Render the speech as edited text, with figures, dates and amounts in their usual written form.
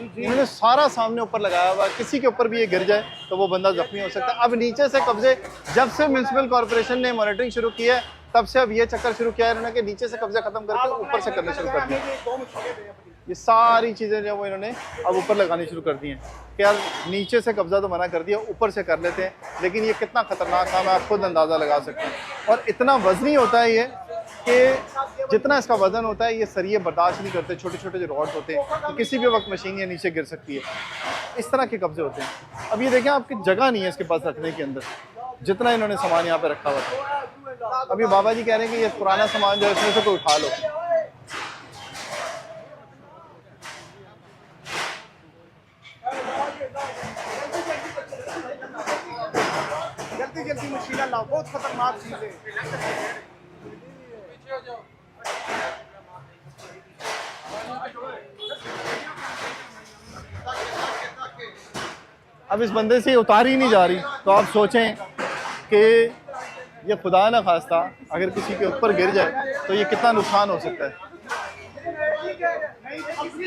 इन्होंने सारा सामने ऊपर लगाया हुआ, किसी के ऊपर भी ये गिर जाए तो वो बंदा जख्मी हो सकता है। अब नीचे से कब्जे, जब से म्यूनसिपल कॉर्पोरेशन ने मॉनिटरिंग शुरू की है तब से अब ये चक्कर शुरू किया है इन्होंने कि नीचे से कब्जा खत्म करके ऊपर से करने शुरू कर दिया। ये सारी चीज़ें जो वो इन्होंने अब ऊपर लगानी शुरू कर दी हैं कि यार नीचे से कब्जा तो मना कर दिया, ऊपर से कर लेते हैं। लेकिन ये कितना ख़तरनाक काम है आप खुद अंदाज़ा लगा सकते हैं। और इतना वज़नी होता है ये कि जितना इसका वज़न होता है ये सरिये बर्दाश्त नहीं करते। छोटे छोटे जो रॉड्स होते हैं तो किसी भी वक्त मशीन ये नीचे गिर सकती है। इस तरह के कब्जे होते हैं। अब ये देखें आपकी जगह नहीं है इसके पास रखने के अंदर, जितना इन्होंने सामान यहाँ पे रखा हुआ था। अभी बाबा जी कह रहे हैं कि ये पुराना सामान जो है इसमें से कोई उठा लो। जल्दी जल्दी मशीन लाओ, बहुत खतरनाक चीज है। अब इस बंदे से उतारी ही नहीं जा रही, तो आप सोचें कि ये खुदा ना खास्ता अगर किसी के ऊपर गिर जाए तो ये कितना नुकसान हो सकता है।